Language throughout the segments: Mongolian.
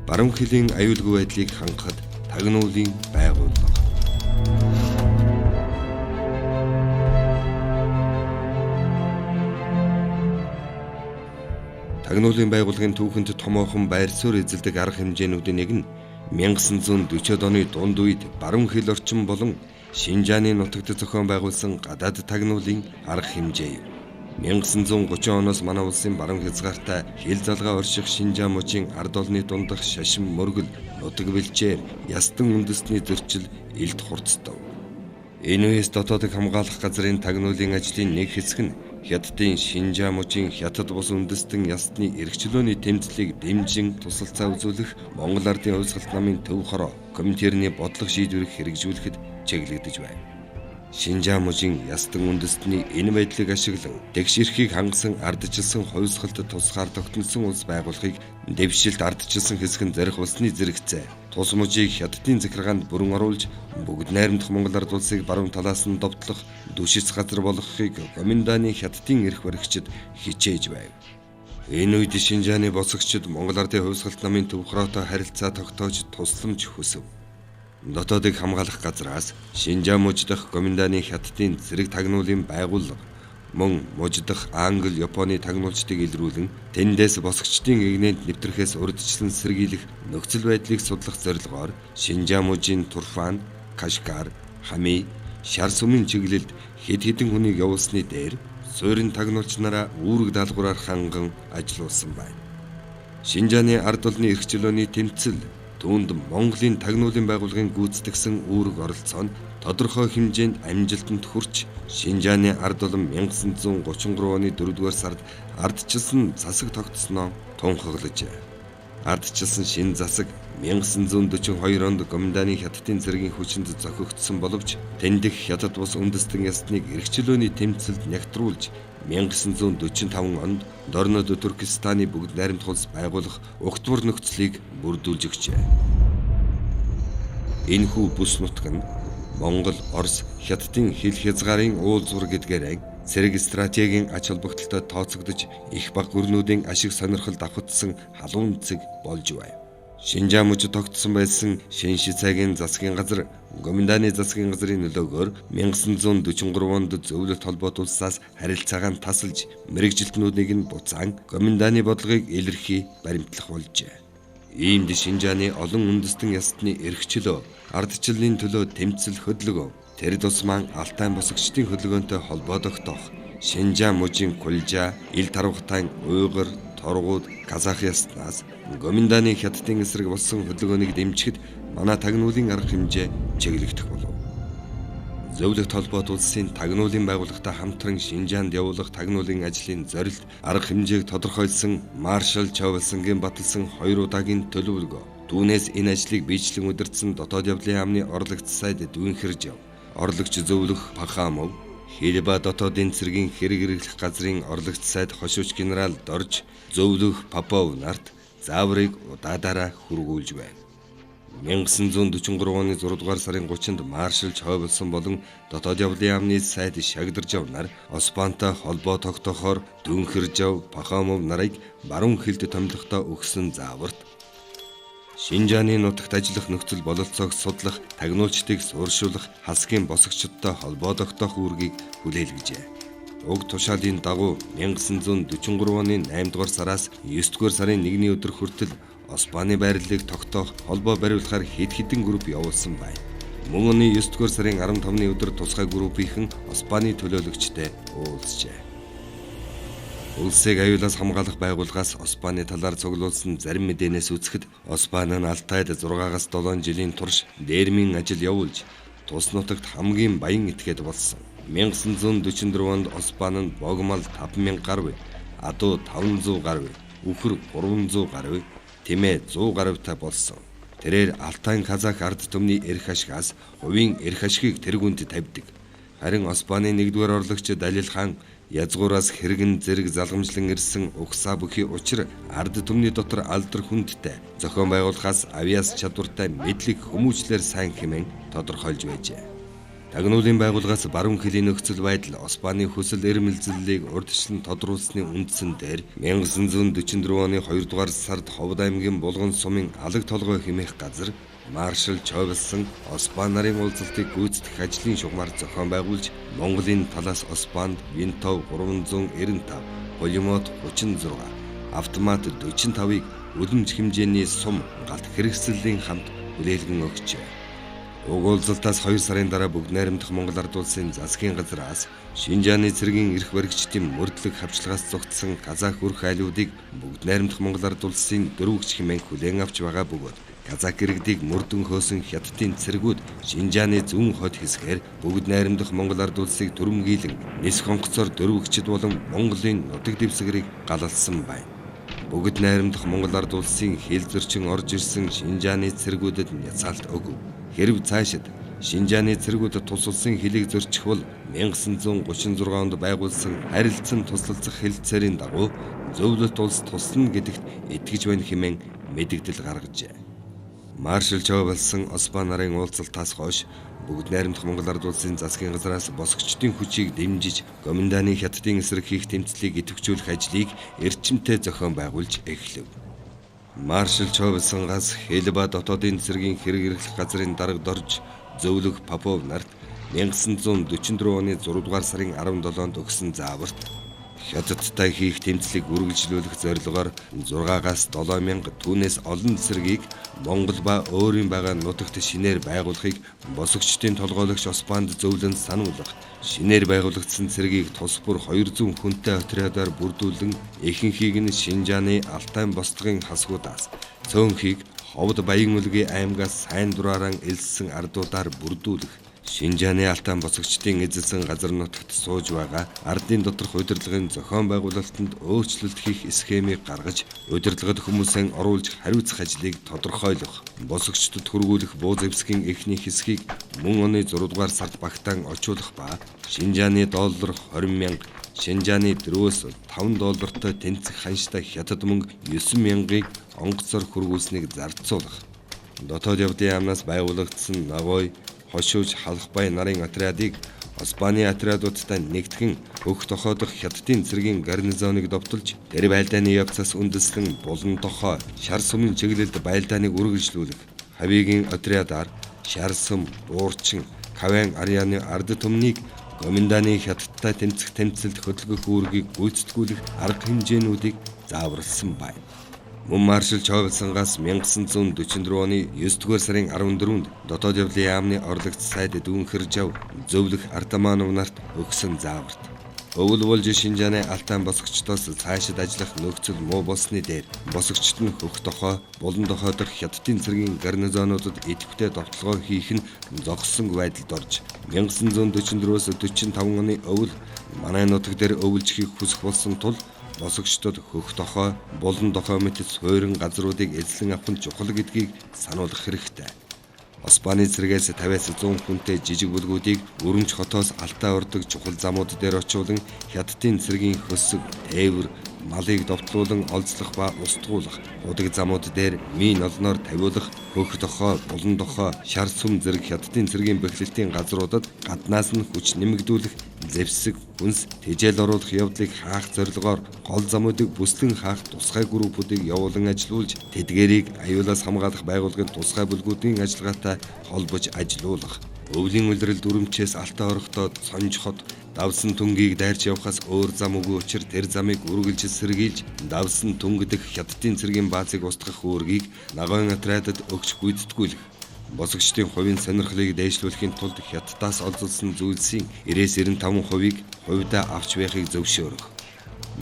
баруун хилийн аюулгүй байдлыг хангахад тагнуулын байгууллага. Тагнуулын байгууллагын түүхэнд томоохон байр суурь эзэлдэг арга хэмжээнүүдийн нэг нь 1940-од оны дунд үед баруун хил орчин болон Шинжааны нутагт зохион байгуулсан гадаад тагнуулын арга хэмжээ юм. 1930 оноос манай улсын баруун хязгаартай хил залгаа орших Шинжаан мужийн ард олны дундах шашин мөргөл нутаг бэлчээр ястан үндэсний зөрчил илт хурцтав. Энэ үеэс дотоодыг хамгаалах газрын тагнуулын ажлын нэг хэсэг нь Хятадын Шинжаан мужийн хятад бус үндэстэн ясны эрхчлөөний тэмцлийг дэмжин тусалцаа үзүүлэх Монгол Ардын хувьсгалт намын төв хороо Коминтерний бодлого шийдвэрийг хэрэгжүүлэхэд чиглэгдэж байна. Шинжаан мужийн ястан үндэстний энэ байдлыг ашиглан тэгш эрхийг хангасан ардчилсан хувьсгалд тусгаар тогтносон улс байгуулахыг дэвшилт ардчилсан хэсэг нь зарих улсны зэрэгцээ тус мужийг Хятадын захиргаанд бүрэн оруулж бүгд найрамдах Монгол ард улсыг баруун талаас нь довтлох дүшис газар болгохыг Коминдааны Хятадын эрх баригчид хичээж байв. Энэ үед Шинжааны босгогчид Монгол Ардын хувьсгалт намын төв хороотой харилцаа тогтоож тусламж хүсв. Дотоодыг хамгаалах газраас Шинжаан муж дахь Коминдааны Хятадын зэрэг тагнуулын байгууллага мөн муж дахь Англи, Японы тагнуулчдыг илрүүлэн тэндээс босгогчдын игнэнд нэвтрэхээс урьдчилан сэргийлэх нөхцөл байдлыг судлах зорилгоор Шинжаан мужийн Турфан, Кашгар, Хами, шар сүмийн чиглэлд хэд хэдэн хүнийг явуулсны дээр суурин тагнуулч нараа үүрэг даалгавраар ханган ажиллуулсан байна. Шинжааны ард олны эрхчлөөний тэмцэл түүнд Монголын тагнуулын байгууллагын гүйцэтгэсэн үүрэг оролцоо нь тодорхой хэмжээнд амжилтанд хүрч Шинжааны ард олон 1933 оны 4-р сард ардчилсан засаг тогтсноо тунхаглаж. Ардчилсан шинэ засаг 1942 онд Коминдааны Хятадын зэргийн хүчинд зохигдсон боловч тэндх Хятад бус үндэстэн ясныг эрхчлөөний тэмцэлд нягтруулж 1945 онд Дорнод Туркестаны бүгд найрамдах улс байгуулах угтвар нөхцөлийг бүрдүүлж өгчээ. Энэхүү бүс нутаг нь Монгол, Орос, Хятадын хил хязгаарын уулзвар гэдгээрээ цэрэг стратегийн ач холбогдолтой тооцогдож их баг гүрнүүдийн ашиг сонирхолд авахдсан халуун цэг болж байв. Шинжаан мужид тогтсон байсан Шинши цагийн засгийн газар Коминдааны засгийн газрын нөлөөгөөр 1943 онд зөвлөлт холбоот улсаас харилцаагаа тасалж мэрэгжилтнүүдийг нь буцаан Коминдааны бодлогыг илэрхий баримтлах болжээ. Иймд Шинжааны олон үндэстэн ястны эрхчлөө, ардчиллын төлөө тэмцэл хөдөлгөөн, тэр тусман Алтай босгогчдын хөдөлгөөнтэй холбоо тогтоох, Шинжаан мужийн Кулжа, Ил Тарвахтайн, Уйгур, Торгууд, Казах яснаас Коминдааны Хятадын эсрэг болсон хөдөлгөөнийг дэмжихэд манай тагнуулын арга хэмжээ чиглэгдэх болов. Зөвлөлт холбоот улсын тагнуулын байгууллагатай хамтран Шинжаанд явуулах тагнуулын ажлын зорилт, арга хэмжээг тодорхойлсон маршал Чавлсангийн баталсан 2 удаагийн төлөвлөгөө. Түүнээс энэ ажлыг биечлэн удирдсан дотоод явдлын яамны орлогч сайд Дүүнхэрж яв. Орлогч зөвлөх Пахамов, Хилба дотоодын цэргийн хэрэг хэрэглэх газрын орлогч сайд хошууч генерал Дорж, зөвлөх Попов нарт зааврыг удаадараа хүргүүлж байна. 1943 оны 6 дугаар сарын 30-нд маршал Чавлсан болон дотоод явдлын яамны сайд Шагдаржав нар Османтай холбоо тогтоохоор Дүүнхэржав, Пахамов нарыг баруун хилд томилохдоо өгсөн зааварт Шинжааны нутагт ажиллах нөхцөл бололцоог судлах, тагнуулчдыг сууршуулах, хасгийн босгогчдтой холбоо тогтоох үүргийг хүлээлгэжээ. Уг тушаалын дагуу 1943 оны 8 дугаар сараас 9 дугаар сарын 1-ний өдөр хүртэл Османы байрлалыг тогтоох, холбоо бариулахаар хэд хэдэн групп явуулсан байна. Мөн оны 9 дугаар сарын 15-ны өдөр тусгай группийнхэн Османы төлөөлөгчтэй уулзжээ. Улсыг аюулаас хамгаалах байгууллагаас Османы талаар цуглуулсан зарим мэдээнээс үзэхэд Осман нь Алтайд 6-аас 7 жилийн турш дээрмийн ажил явуулж тус нутагт хамгийн баян этгээд болсон. 1944 онд Осман нь богомол 5000 гаруй, адуу 500 гаруй, үхэр 300 гаруй, тэмээ 100 гаруйтай болсон. Тэрээр Алтай Казах ард түмний эрх ашигаас хувийн эрх ашигыг тэргүүнд тавьдаг. Харин Османы 1-р орлогч Далил хаан язгуураас хэрэгэн зэрэг залгамжлан ирсэн угсаа бүхий учир ард түмний дотор алдар хүндтэй зохион байгуулахаас авиас чадвартай мэдлэг хүмүүжлэр сайн хэмээн тодорхойлж байжээ. Тагнуулын байгууллагаас баруун хилийн нөхцөл байдал Испани хүсэл эрмэлзлийг урьдчилан тодруулсны үндсэн дээр 1944 оны 2 дугаар сард Ховд аймгийн Булган сумын алаг толгой хэмээх газар Маршал Човелсон Испани нарын уулзалтыг гүйцэтгэх ажлын шугамар зохион байгуулж Монголын талаас Испанд Винтов 395, пулемет 36, автомат 45-ыг үлэмж хэмжээний сум галт хэрэгслийн хамт хүлээлгэн өгчээ. Уг уулзалтаас 2 сарын дараа бүгд найрамдах Монгол Ард улсын засгийн газраас Шинжааны цэргийн эрх баригчдын мөрдлөг хавчлагаас зогтсон казак өрх айлуудыг бүгд найрамдах Монгол Ард улсын дөрвөгч хэмээн хүлээн авч байгаа бөгөөд казак иргэдийг мөрдөн хөөсөн хятадын цэргүүд Шинжааны зүүн хот хэсгээр бүгд найрамдах Монгол Ард улсыг түрэмгийлэн нис хонгоцоор дөрвөгчд болон Монголын нутаг дэвсгэрийг галалсан байна. Бүгд найрамдах Монгол Ард улсын хил зөрчин орж ирсэн Шинжааны цэргүүдэд няцаалт өгөв. Хэрв цаашид Шинжааны цэргүүдэд тус улсын хилийг зөрчих бол 1936 онд байгуулсан харилцан туслалцах хэлтсээрийн дагуу зөвлөлт улс туслана гэдэгт итгэж байна хэмээн мэдэгдэл гаргажээ. Маршал Човелсон Испани нарын уулзалтаас хойш бүгд найрамдах Монгол Ард улсын засгийн газраас босгочдын хүчийг дэмжиж Гоминданы хятадын эсрэг хийх тэмцлийг идэвхжүүлэх ажлыг эрчимтэй зохион байгуулж эхлэв. Маршал Човелсонгаас хэл ба дотоодын цэргийн хэрэг эрхлэх газрын дарга дорж зөвлөх Попов нарт 1944 оны 6 дугаар сарын 17-нд өгсөн зааварт Хятадтай хийх тэмцлийг үргэлжлүүлэх зорилгоор 6-аас 7,000 түүнээс олон цэргийг Монгол ба өөрийн байгаа нутагт шинээр байгуулахыг босгочдын толгойлогч Испанд зөвлөн сануулгах, шинээр байгуулагдсан цэргийг тус бүр 200 хүнтэй отрядаар бүрдүүлэн ихэнхийг нь Шинжааны Алтай босдгын хасгуудаас, цөөнхийг Ховд Баян үлгийн аймгаас сайн дураараа элссэн ардуудаар бүрдүүлэх, Шинжааны Алтай босгочдын эзэлсэн газар нутагт сууж байгаа ардын доторх удирдлагын зохион байгуулалтанд өөрчлөлт хийх схемийг гаргаж, удирдлагад хүмүүсээ оруулж хариуцах ажлыг тодорхойлох, босгочдод хүргүүлэх буу зэвсгийн эхний хэсгийг мөн оны 6 дугаар сард багтаан очуулах ба Шинжааны доллар 20,000, Шинжааны $4-5 тэнцэх ханштай хятад мөнгө 9,000-ыг онгоцоор хүргүүлснийг зарцуулах. Дотоод явдын яамнаас байгуулагдсан Ногой, Хошууж, Халахбай нарын отрядыг Испани отрядуудтай нэгтгэн хөх тохоодох хятадын цэргийн гарнизоныг довтолж тэр байлдааны явцаас үндэслэн Булан тохой, Шар сумын чиглэлд байлдааныг үргэлжлүүлэх, Хавигийн отрядаар Шар сум, Дуурчин, Кавен арианы ард түмнийг Гоминданы хятадтай тэмцэх тэмцэлд хөдөлгөх үүргийг гүйцэтгүүлэх арга хэмжээнүүдийг зааварласан байна. Мөн Маршал Човелсонгаас 1944 оны 9 дугаар сарын 14-нд дотоод явдлын яамны орлогч сайд Дүүнхэр Жав зөвлөх Артаманов нарт өгсөн зааварт өвөл болж Шинжааны Алтай босгочдоос цаашид ажиллах нөхцөл муу болсны дээр босгочд нь хөх тохой, Булан тохой дахь хятадын цэргийн гарнизонуудад идэвхтэй довтлогоо хийх нь зогссон байдалд орж 1944-өөс 45 оны өвөл манай нутаг дээр өвөлж хийх хүсэх болсон тул босгочдод хөх тохой, Булан тохой мэт суурин газруудыг эзлэн авах нь чухал гэдгийг сануулгах хэрэгтэй. Испани цэргээс 50-аас 100 хүнтэй жижиг бүлгүүдийг Өрөмч хотоос Алтай ордог чухал замууд дээр очиулан хятадын цэргийн хөсөг, тээвэр, малыг довтлуулан олзлох ба устгуулах, удаг замууд дээр мин олноор тавиулах, хөх тохой, Булан тохой, Шар сум зэрэг хятадын цэргийн бэхлэлтийн газруудад гаднаас нь хүч нэмэгдүүлэх, зэвсэг, хүнс, тэжээл оруулах явдлыг хаах зорилгоор гол замуудыг бүслэн хаах тусгай группүүдийг явуулан ажилуулж, тэдгээрийг аюулаас хамгаалах байгууллагын тусгай бүлгүүдийн ажиллагаатай холбож ажилуулах. Өвлийн улиралд Өрөмчээс Алтай орохдоо Сонж хот давсан түнгийг дайрч явахаас өөр зам үгүй учир тэр замыг үргэлж сэргийлж давсан түнг дэх хятадын цэргийн баазыг устгах үүргийг Ногойн отрядад өгч гүйцэтгүүлэх. Босгочдын хувийн сонирхлыг дээшлүүлэхийн тулд хятадаас олзуулсан зүйлсийн 90-95%-ийг хувьдаа авч байхыг зөвшөөрөх.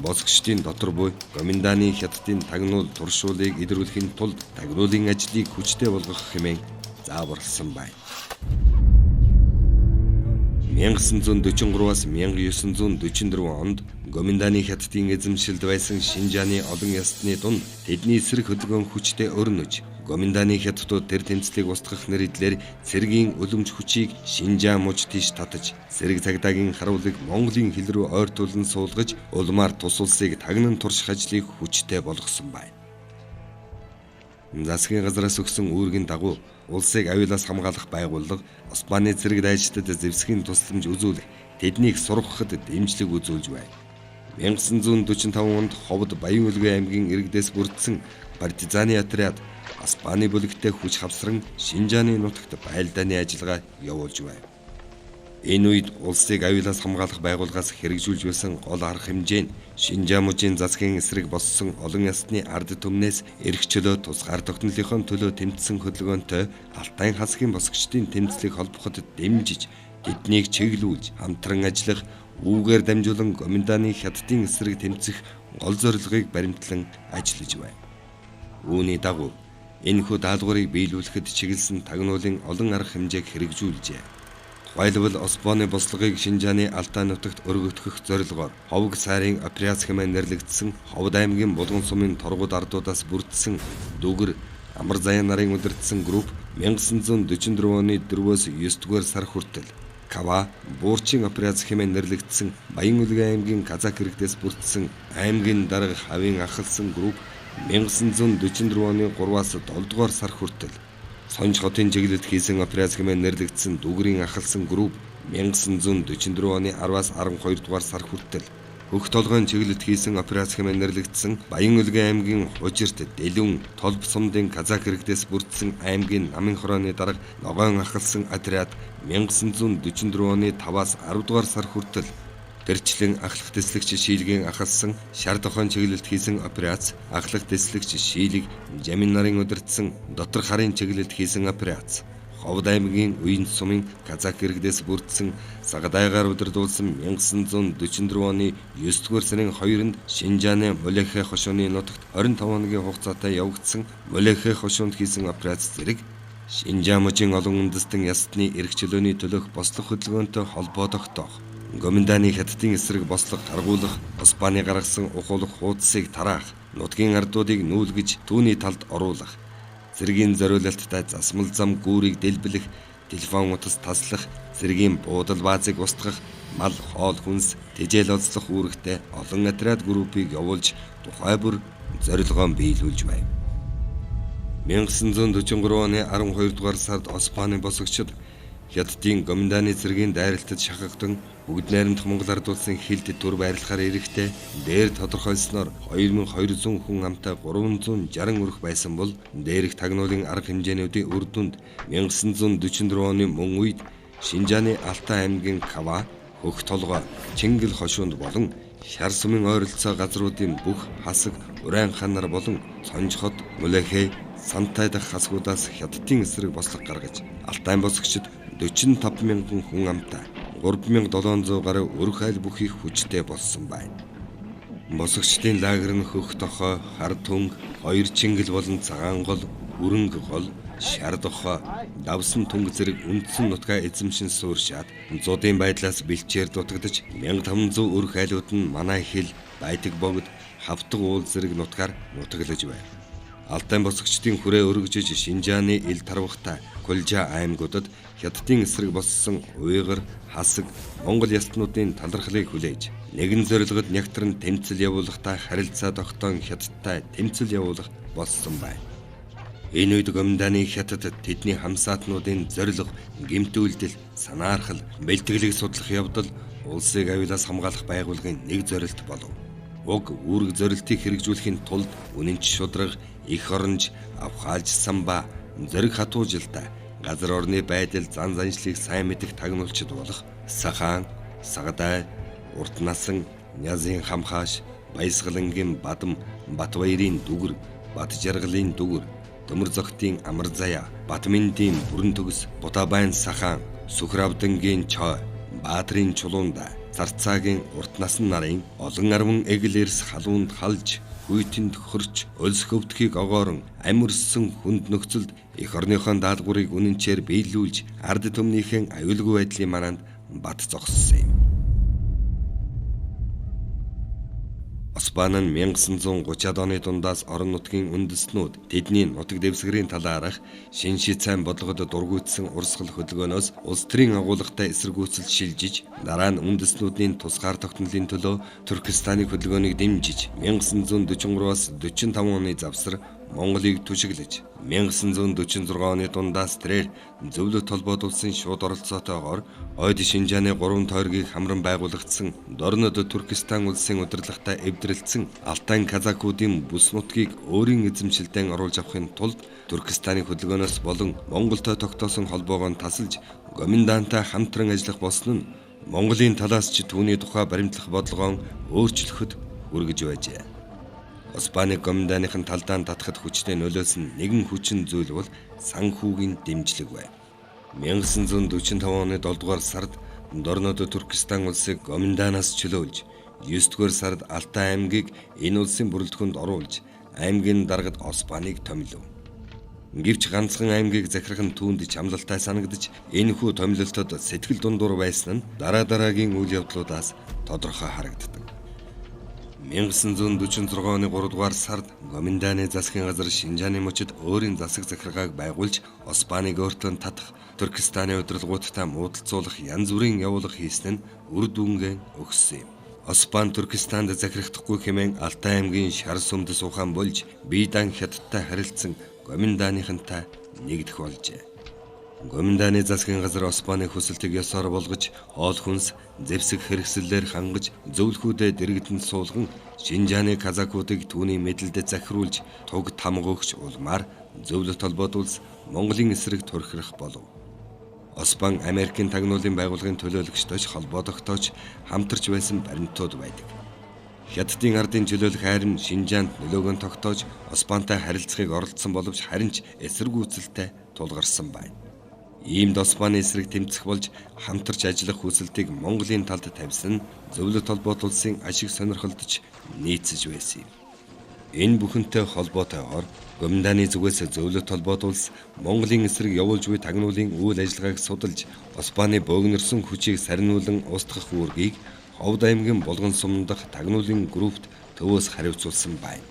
Босгочдын дотор буй Гоминданы хятадын тагнуул туршуулыг илрүүлэхийн тулд тагнуулын ажлыг хүчтэй болгох хэмээн зааварласан байна. 1943-аас 1944 онд Гоминданы хятадын эзэмшилд байсан Шинжааны олон ястны дунд тэдний эсрэг хөдөлгөөн хүчтэй өрнөж, Гоминданы хятадууд тэр тэмцлийг устгах нэрээр цэргийн үлэмж хүчийг Шинжаан муж тийш татаж, цэрэг цагдаагийн харуулыг Монголын хил рүү ойртуулан суулгаж, улмаар тус улсыг тагнан турших ажлыг хүчтэй болгосон байна. Засгийн газраас өгсөн үүргийн дагуу улсыг аюулаас хамгаалах байгууллага Османы цэрэг дайчдад зэвсгийн тусламж үзүүлэх, тэднийг сургахад дэмжлэг үзүүлж байна. 1945 онд Ховд Баян-Улгийн аймгийн иргэдээс бүрдсэн партизаны отряд Османы бүлэгтээ хүч хавсран Шинжааны нутагт байлдааны ажиллагаа явуулж байна. Энэ үед улсыг аюулаас хамгаалах байгууллагаас хэрэгжүүлж байсан гол арга хэмжээ нь Шинжаан мужийн засгийн эсрэг болсон олон ясны ард түмнээс эрх чөлөө тусгаар тогтнолынхон төлөө тэмцсэн хөдөлгөөнтэй Алтай хасгийн босгочдын тэмцлийг холбоход дэмжиж, тэднийг чиглүүлж хамтран ажиллах, үүгээр дамжуулан Гоминдааны хятадын эсрэг тэмцэх гол зорилгыг баримтлан ажиллаж байна. Үүний дагуу энэхүү даалгаврыг биелүүлэхэд чиглэсэн тагнуулын олон арга хэмжээг хэрэгжүүлжээ. Тухайлбал Османы бослогыг Шинжааны Алтай нутагт өргөтгөх зорилгоор Ховг сайрын операц хэмээн нэрлэгдсэн Ховд аймгийн Булган сумын торгууд ардуудаас бүрдсэн Дүгэр, Амар Заяа нарын удирдсан групп 1944 оны 4-өөс 9-р сар хүртэл Кава, Буурчин операц хэмээн нэрлэгдсэн Баян-Улгийн аймгийн Казак иргэдээс бүрдсэн аймгийн дарга Хавийн ахалсан групп 1944 оны 3-аас 7-р сар хүртэл Сонж хотын чиглэлд хийсэн операц хэмээн нэрлэгдсэн Дүгрийн ахалсан групп 1944 оны 10-аас 12 дугаар сар хүртэл Хөх толгойн чиглэлд хийсэн операц хэмээн нэрлэгдсэн Баян-Улгийн аймгийн Хужирт, Дэлүн, Толб сумдын Казак иргэдээс бүрдсэн аймгийн Намын хорооны дарга Ногоон ахалсан отряд 1944 оны 5-аас 10 дугаар сар хүртэл гэрчлэн ахлах дэслэгч Шийлгийн ахалсан Шар дохойн чиглэлд хийсэн операц, ахлах дэслэгч Шийлэг, Жамин нарын удирдсан Дотор харын чиглэлд хийсэн операц, Ховд аймгийн Уян сумын Казак иргэдээс бүрдсэн Сагадайгаар удирдуулсан 1944 оны 9-р сарын 2-нд Шинжааны Мулехэ хошууны нутагт 25 хоногийн хугацаатай явагдсан Мулехэ хошуунд хийсэн операц зэрэг Шинжаан мужийн олон үндэстэн ястны эрх чөлөөний төлөөх бослог хөдөлгөөнтэй холбоо тогтоох, Гоминдааны хятадын эсрэг бослого гаргуулах, Османы гаргасан ухуулах хуудсыг тараах, нутгийн ардуудыг нүүлгэж түүний талд оруулах, цэргийн зориулалттай засмал зам гүүрийг дэлбэлэх, телефон утас таслах, цэргийн буудал баазыг устгах, мал хоол хүнс тэжээл олзлох үүрэгтэй олон отряд группийг явуулж тухай бүр зорилгоо биелүүлж байна. 1943 оны 12 дугаар сард Османы босгочид Хятадын Гоминдааны цэргийн дайралтад шахагдан бүгд найрамдах Монгол ард улсын хилд төр байрлахаар эрэхтэй дээр тодорхойлсноор 2200 хүн амтай 360 өрх байсан бол дээрх тагнуулын арга хэмжээнүүдийн үр дүнд 1944 оны мөн үед Шинжааны Алтай аймгийн Кава, Хөх толгой, Чингэл хошуунд болон Шар сумын ойролцоо газруудын бүх хасаг, Урайн хаан нар болон Сонж хот, Мулехэ, Сантай дахь хасгуудаас Хятадын эсрэг бослого гаргаж Алтай босгочид 45,000 хүн амтай 3,700 гаруй өрх айл бүхийх хүчтэй болсон байна. Босгочдын лагер нь Хөх дохой, Хар түнг, Хоёр Чингэл болон Цагаан гол, Өрөнг гол, Шар дохой, Давсан түнг зэрэг үндсэн нутгаа эзэмшин сууршаад зуудын байдлаас бэлчээр дутагдж 1500 өрх айлууд нь манай хил, Байдаг богд, Хавтаг уул зэрэг нутгаар нутаглаж байна. Алтай босгочдын хүрээ өргөжөж Шинжааны ил тарвахтай Кулжа аймагуудад Хятадын эсрэг болсон Уйгар, Хасаг, Монгол ялтнуудын талархлыг хүлээж нэгэн зорилгод нягтран тэмцэл явуулахдаа харилцаа тогтоон Хятадтай тэмцэл явуулах болсон байна. Энэ үед Гоминдааны Хятад тэдний хамсаатнуудын зорилго, гэмтүүлдэл, санаархал, бэлтгэлийг судлах явдал улсыг аюулаас хамгаалах байгууллагын нэг зорилт болов. Уг үүрэг зорилтыг хэрэгжүүлэхийн тулд үнэнч шудраг, их оронж, авхаалж самба, зориг хатуужилтай, газар орны байдал зан заншлыг сайн мэдэх тагнуулчид болох Сахан, Сагадай, Урт насан, Нязын хамхааш, Баясгалангийн Бадам, Батбаярын Дүгэр, Бат жаргалын Дүгэр, Төмөр зогтын Амар Заяа, Батминдийн Бүрэн төгс, Бутабайн Сахан, Сүхравдангийн Чой, Баатрын Чулуунда, Зарцаагийн Урт насан нарын олон арван эглэрс халуунд халж хүйтэнд хөрч өлс хөвдгийг огоорон амирсан хүнд нөхцөлд эх орныхон даалгаврыг үнэнчээр биелүүлж ард түмнийхэн аюулгүй байдлын манаанд бат зогссон юм. Осман нь 1930-ад оны дундаас орон нутгийн үндэстнүүд тэдний нутаг дэвсгэрийн талаарх шин шицайн бодлогод дургуйтсан урсгал хөдөлгөөнөөс улс төрийн агуулгатай эсэргүүцэл шилжиж дараа нь үндэстнүүдийн тусгаар тогтнолын төлөө Туркестаны хөдөлгөөнийг дэмжиж 1943-аас 45 оны завсар Монголыг түшиглэж 1946 оны дундаас тэрээр зөвлөлт холбоот улсын шууд оролцоотойгоор Ойд Шинжааны 3 тойргийг хамран байгуулагдсан Дорнод Туркестан улсын удирдлагатай эвдрэлдсэн Алтай казакуудын бүс нутгийг өөрийн эзэмшилдээ оруулж авахын тулд Туркестаны хөдөлгөөнөөс болон Монголтой тогтоосон холбоогоо тасалж Гоминдантай хамтран ажиллах болсон нь Монголын талаас ч түүний тухай баримтлах бодлогоо өөрчлөхөд хүргэж байжээ. Испаник Гоминданыхын талдаа татахад хүчтэй нөлөөлсөн нэгэн хүчин зүйл бол санхүүгийн дэмжлэг байв. 1945 оны 7 дугаар сард Дорнод Туркестан улсыг Гоминданаас чөлөөлж 9 дугаар сард Алтай аймгийг энэ улсын бүрэлдэхүүнд оруулж аймгийн даргад Испанийг томилов. Гэвч ганцхан аймгийг захирах нь түүнд чамлалтай санагдаж энэхүү томилолтод сэтгэл дундуур байсан нь дараагийн үйл явдлуудаас тодорхой харагддаг. 1946 оны 3 дугаар сард Гоминданы засгийн газар Шинжааны мужид өөрийн засаг захиргааг байгуулж Испанийг өөртөө татах, Туркестаны удирдлагуудтай муудалцуулах янз бүрийн явуулга хийсэн нь үр дүнгээ өгсөн юм. Испани Туркестанд захирахдахгүй хэмээн Алтай аймгийн шар сүмд суухан болж Бидан хятадтай харилцсан Гоминданыхантай нэгдэх болжээ. Гоминданы засгийн газар Испанийн хүсэлтийг ёсоор болгож, хоол хүнс, зэвсэг хэрэгслэлээр хангаж, зөвлөхүүдэд дэрэгдэн суулган, Шинжааны казакуудыг түүний мэдэлд захируулж, туг тамга өгч улмаар зөвлөлт холбоот улс Монголын эсрэг турхирах болов. Испани Америкийн тагнуулын байгууллагын төлөөлөгчдөөч холбоо тогтоож хамтарч байсан баримтууд байдаг. Хятадын ардын чөлөөлөх хайрын Шинжаанд нөлөөгөө тогтоож, Испантай харилцахыг оролдсон боловч харин ч эсэргүүцэлтэй тулгарсан байна. Иймд Испани эсрэг тэмцэх болж хамтарч ажиллах хүсэлтийг Монголын талд тавьсан зөвлөлт холбоот улсын ашиг сонирхолдож нийцэж байсан юм. Энэ бүхэнтэй холбоотойгоор Гоминданы зүгээс зөвлөлт холбоот улс Монголын эсрэг явуулж буй тагнуулын үйл ажиллагааг судалж, Испани бөөгнөрсөн хүчийг сарниулан устгах үүргийг Ховд аймгийн Булган сум дахь тагнуулын группт төвөөс хариуцуулсан байна.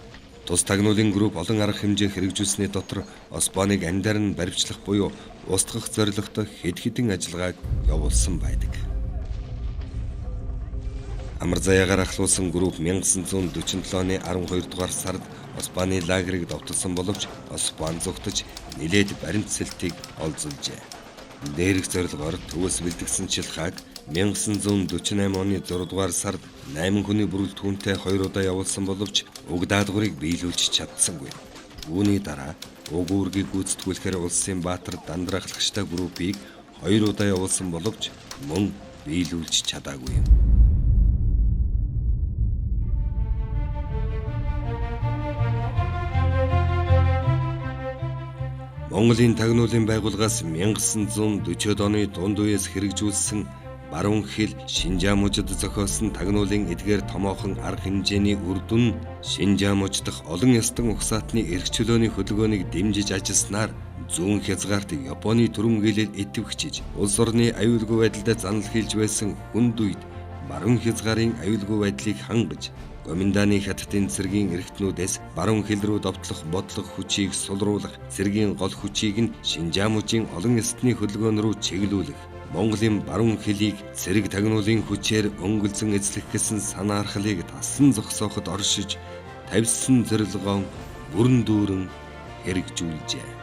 Тус тагнуулын групп олон арга хэмжээ хэрэгжүүлсэний дотор Испанийг амьдаар нь баривчлах буюу устгах зорилготой хэд хэдэн ажиллагааг явуулсан байдаг. Амар заяагаар ахлуулсан групп 1947 оны 12 дугаар сард Испани лагерыг довтолсон боловч Испани зүгтж нэлээд баримт-сэлтийг олзолжээ. Дээрх зорилгоор төвөөс бэлтгэсэн шилхааг 1948 оны 6 дугаар сард 8 хүний бүрэлдэхүүнтэй 2 удаа явуулсан боловч уг даадгаврыг биелүүлж чадсангүй. Үүний дараа уг үүргийг гүйцэтгүүлэхээр улсын баатар дандраахлагчтай группийг 2 удаа явуулсан боловч мөн биелүүлж чадаагүй юм. Монголын тагнуулын байгууллагаас 1940-од оны дунд үеэс хэрэгжүүлсэн баруун хил Шинжаа мужид зохиосон тагнуулын эдгээр томоохон арга хэмжээний үр дүн Шинжаа муж дахь олон ястан угсаатны эрх чөлөөний хөдөлгөөнийг дэмжиж ажилласнаар зүүн хязгаарт Японы түрэн гээлэл идэвхжиж улс орны аюулгүй байдалд занал хийлж байсан хүнд үед баруун хязгаарын аюулгүй байдлыг хангаж Гоминданы хятадын цэргийн эрхтнүүдээс баруун хил рүү довтлох бодлого хүчийг сулруулах, цэргийн гол хүчийг нь Шинжаа мужийн олон ястны хөдөлгөөн рүү чиглүүлэх, Монголын баруун хилийг цэрэг тагнуулын хүчээр өнгөлзөн эзлэх гэсэн санаа архлыг тасан зогсооход оршиж тавьсан зорилгоо бүрэн дүүрэн хэрэгжүүлжээ.